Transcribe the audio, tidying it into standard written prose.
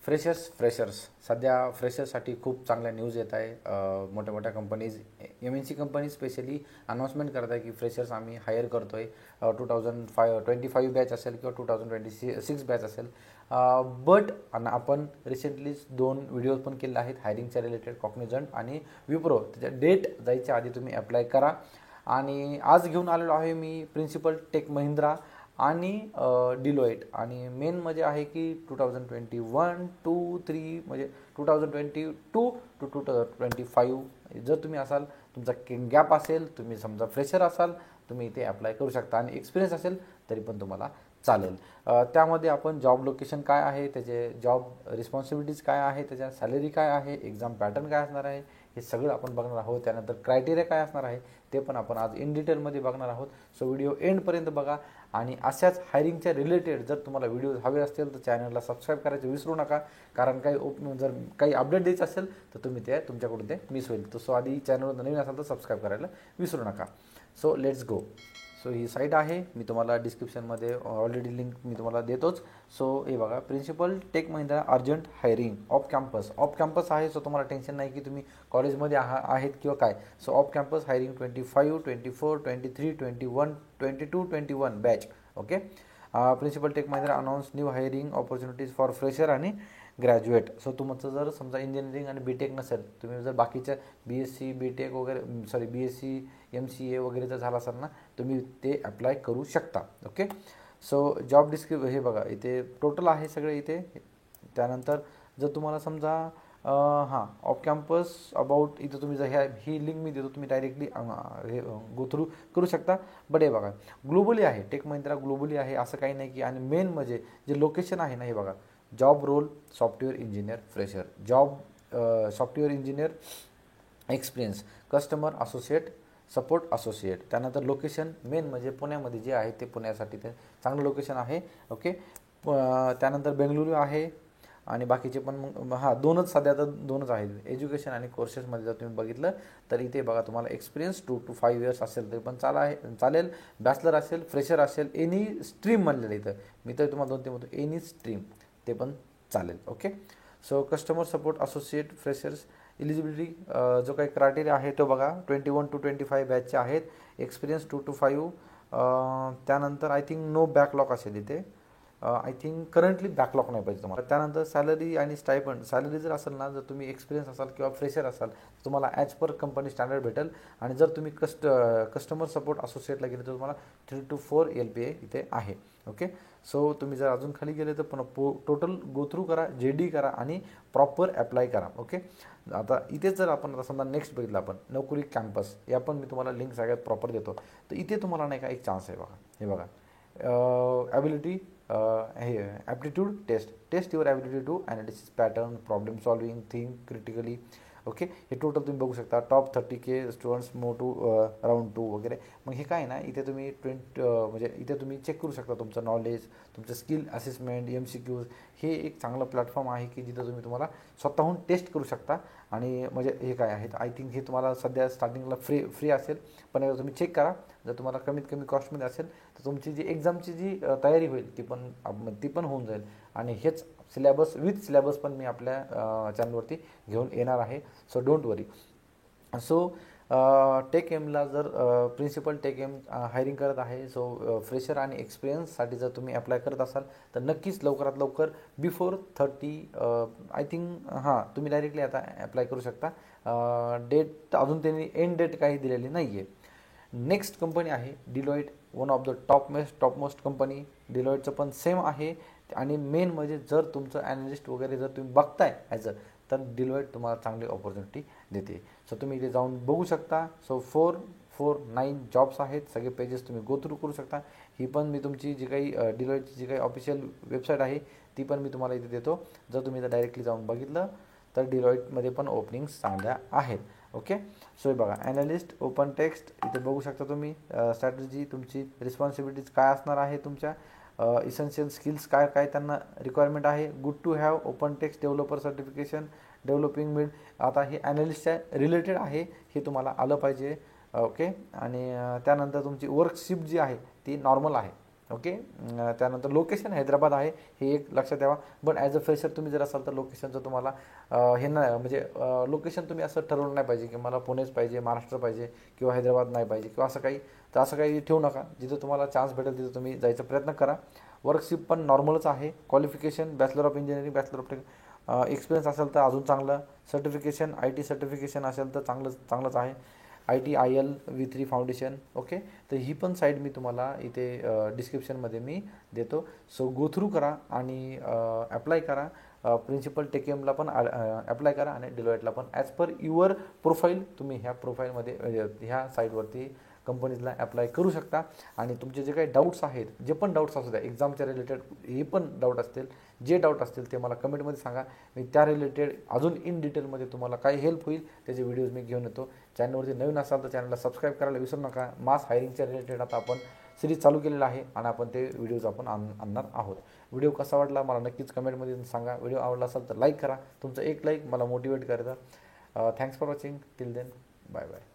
Freshers सध्या फ्रेशर्ससाठी खूप चांगल्या न्यूज येत आहे. मोठ्या मोठ्या companies MNC companies specially announcement करत आहे की फ्रेशर्स आम्ही हायर करतो आहे. 2025 बॅच असेल किंवा 2026 बॅच असेल. बट आपण रिसेंटलीच 2 व्हिडिओज पण केले आहेत हायरिंगच्या रिलेटेड. कॉग्निझंट आणि विप्रो त्याच्या डेट जायच्या आधी तुम्ही अप्लाय करा. आणि आज घेऊन आलेलो आहे मी प्रिन्सिपल टेक महिंद्रा आणि डिलोइट. आणि मेन म्हणजे आहे की 2021-23 म्हणजे 2022 टू 2025 जर तुम्ही असाल, तुमचा गॅप असेल, तुम्ही समजा फ्रेशर असाल, तुम्ही इथे अप्लाय करू शकता. आणि एक्सपिरियन्स असेल तरी पण तुम्हाला चालेल. त्यामध्ये आपण जॉब लोकेशन काय आहे, त्याचे जॉब रिस्पॉन्सिबिलिटीज काय आहे, त्याच्या सॅलरी काय आहे, एक्झाम पॅटर्न काय असणार आहे, हे सगळं आपण बघणार आहोत. त्यानंतर क्रायटेरिया काय असणार आहे ते पण आपण आज इन डिटेलमध्ये बघणार आहोत. सो व्हिडिओ एंडपर्यंत बघा. आणि अशाच हायरिंगच्या रिलेटेड जर तुम्हाला व्हिडिओ हवे असतील तर चॅनलला सबस्क्राईब करायचं विसरू नका. कारण जर काही अपडेट द्यायचं असेल तर तुम्ही ते तुमच्याकडून ते मिस होईल. सो आधी चॅनलवर नवीन असाल तर सबस्क्राईब करायला विसरू नका. So let's go. So he site आहे, मी तुम्हाला डिस्क्रिप्शनमध्ये ऑलरेडी लिंक मी तुम्हाला देतोच. सो हे बघा, principal tech Mahindra urgent hiring off campus आहे. सो तुम्हाला टेन्शन नाही की तुम्ही कॉलेजमध्ये आहेत किंवा काय. So off campus hiring 25, 24, 23, 21, 22, 21 batch. Okay. Principal tech Mahindra announce new hiring opportunities for fresher आणि ग्रॅज्युएट. सो तुमचं जर समजा इंजिनिअरिंग आणि बीटेक नसेल, तुम्ही जर बाकीच्या BSc BTech वगैरे BSc MCA वगैरे जर झाला असाल ना, तुम्ही ते अप्लाय करू शकता. ओके. सो जॉब हे बघा, इथे टोटल आहे सगळे इथे. त्यानंतर जर तुम्हाला समजा ऑफ कॅम्पस अबाउट इथं तुम्ही जर ही लिंक मी देतो, तुम्ही डायरेक्टली गो थ्रू करू शकता. बट हे बघा, ग्लोबली आहे, टेक महिंद्रा ग्लोबली आहे, असं काही नाही की. आणि मेन म्हणजे जे लोकेशन आहे ना, हे बघा, job role software engineer fresher, job software engineer experience, customer associate, support associate. त्यानंतर लोकेशन मेन म्हणजे पुण्यामध्ये जे आहे ते पुण्यासाठी ते चांगलं लोकेशन आहे. ओके. त्यानंतर बेंगळुरू आहे. आणि बाकीचे पण मग दोनच सध्या तर दोनच आहेत. एज्युकेशन आणि कोर्सेसमध्ये जर तुम्ही बघितलं तर इथे बघा, तुम्हाला एक्सपिरियन्स 2 to 5 इयर्स असेल तरी पण चालेल. बॅचलर असेल, फ्रेशर असेल, एनी स्ट्रीम म्हणलेलं इथं मी तर तुम्हाला 2 ते म्हणतो, एनी स्ट्रीम ते पण चालेल. Okay. So customer support associate freshers eligibility जो काही क्रायटेरिया आहे तो बघा, 21 to 25 बॅचचे आहेत. Experience 2 to 5. त्यानंतर आय थिंक नो बॅकलॉग असेल इथे. आय थिंक करंटली बॅकलॉग नाही पाहिजे तुम्हाला. त्यानंतर सॅलरी आणि स्टायपंड. सॅलरी जर असेल ना, जर तुम्ही एक्सपिरियन्स असाल किंवा फ्रेशर असाल तर तुम्हाला ॲज पर कंपनी स्टँडर्ड भेटेल. आणि जर तुम्ही कस्टमर सपोर्ट असोसिएटला गेले तर तुम्हाला 3 to 4 LPA इथे आहे. ओके. सो तुम्ही जर अजून खाली गेले तर पुन्हा टोटल गो थ्रू करा, JD करा आणि प्रॉपर अप्लाय करा. ओके. आता इथेच जर आपण आता समजा नेक्स्ट बघितलं आपण नोकरी कॅम्पस, या पण मी तुम्हाला लिंक सगळ्यात प्रॉपर देतो. तर इथे तुम्हाला नाही का एक चान्स आहे बघा. हे बघा, ॲबिलिटी हे aptitude test your ability to analysis pattern, problem solving, think critically. Okay. हे टोटल तुम्ही बघू शकता. Top 30K students move to round 2 वगैरे. मग हे काय ना, इथे तुम्ही म्हणजे इथे तुम्ही चेक करू शकता तुमचं नॉलेज, तुमचं स्किल असेसमेंट, MCQs. हे एक चांगलं प्लॅटफॉर्म आहे की जिथं तुम्हाला स्वतःहून टेस्ट करू शकता. आणि म्हणजे हे काय आहेत, आय थिंक हे तुम्हाला सध्या स्टार्टिंगला फ्री असेल. पण तुम्ही चेक करा, जर तुम्हाला कमीत कमी कॉस्टमध्ये असेल तर तुमची जी एक्झामची जी तयारी होईल ती पण होऊन जाईल. आणि हेच विथ सिलेबस पण मी आपल्या चॅनलवरती घेऊन येणार आहे. So don't worry. So take एमला जर प्रिन्सिपल टेक एम हायरिंग करत आहे. सो फ्रेशर आणि एक्सपिरियन्ससाठी जर तुम्ही अप्लाय करत असाल तर नक्कीच लवकरात लवकर बिफोर 30 आय थिंक तुम्ही डायरेक्टली आता अप्लाय करू शकता. डेट अजून त्यांनी एंड डेट काही दिलेली नाही आहे. नेक्स्ट कंपनी आहे Deloitte, one of the topmost company. डिलॉइटचं पण सेम आहे. आणि मेन म्हणजे जर तुमचं ॲनालिस्ट वगैरे जर तुम्ही बघताय तर डिलॉइट तुम्हाला चांगली ऑपॉर्च्युनिटी देते. सो तुम्ही इथे जाऊन बघू शकता. सो 449 जॉब्स आहेत. सगळे पेजेस तुम्ही गो थ्रू करू शकता. ही पण मी तुमची जी काही डिलॉइटची जी काही ऑफिशियल वेबसाईट आहे ती पण मी तुम्हाला इथे देतो. जर तुम्ही इथं डायरेक्टली जाऊन बघितलं तर डिलॉइटमध्ये पण ओपनिंग्स चांगल्या आहेत. ओके. सो हे बघा, ॲनालिस्ट ओपन टेक्स्ट इथे बघू शकता तुम्ही. स्ट्रॅटेजी, तुमची रिस्पॉन्सिबिलिटीज काय असणार आहे, तुमच्या इसेन्शियल स्किल्स काय त्यांना रिक्वायरमेंट आहे. Good to have open text developer certification, developing mid. आता हे ॲनालिस्टच्या रिलेटेड आहे, हे तुम्हाला आलं पाहिजे. ओके. आणि त्यानंतर तुमची वर्कशिप जी आहे ती नॉर्मल आहे. ओके. त्यानंतर लोकेशन हैदराबाद आहे, हे एक लक्षात ठेवा. बट ॲज अ फ्रेशर तुम्ही जर असाल तर लोकेशनचं तुम्हाला हे नाही, म्हणजे लोकेशन तुम्ही असं ठरवलं नाही पाहिजे की मला पुणेच पाहिजे, महाराष्ट्र पाहिजे किंवा हैदराबाद नाही पाहिजे किंवा असं काही. तर असं काही ठेवू नका. जिथं तुम्हाला चान्स भेटेल तिथं तुम्ही जायचा प्रयत्न करा. वर्कशिप पण नॉर्मलच आहे. Qualification bachelor of engineering, bachelor of experience असेल तर अजून चांगलं. सर्टिफिकेशन IT सर्टिफिकेशन असेल तर चांगलंच आहे. ITIL V3 foundation. ओके. तर ही पण साईट मी तुम्हाला इथे डिस्क्रिप्शनमध्ये मी देतो. सो गो थ्रू करा आणि ॲप्लाय करा. प्रिन्सिपल टेकेमला पण ॲप्लाय करा आणि डिलॉयटला पण. ॲज पर युअर प्रोफाईल तुम्ही ह्या प्रोफाईलमध्ये ह्या साईटवरती कंपनीजला ॲप्लाय करू शकता. आणि तुमचे जे काही डाऊट्स आहेत, जे पण डाऊट्स असू द्या, एक्झामच्या रिलेटेड हे पण डाऊट असतील, जे डाऊट असतील ते मला कमेंटमध्ये सांगा. मी त्या रिलेटेड अजून इन डिटेलमध्ये तुम्हाला काय हेल्प होईल त्याचे व्हिडिओज मी घेऊन येतो. चॅनलवरती नवीन असाल तर चॅनलला सबस्क्राईब करायला विसरू नका. मास हायरिंगच्या रिलेटेड आता आपण सिरीज चालू केलेला आहे आणि आपण ते व्हिडिओज आपण आणणार आहोत. व्हिडिओ कसा वाटला मला नक्कीच कमेंटमध्ये सांगा. व्हिडिओ आवडला असेल तर लाईक करा. तुमचं एक लाईक मला मोटिवेट करतं. Thanks for watching. Till then, bye bye.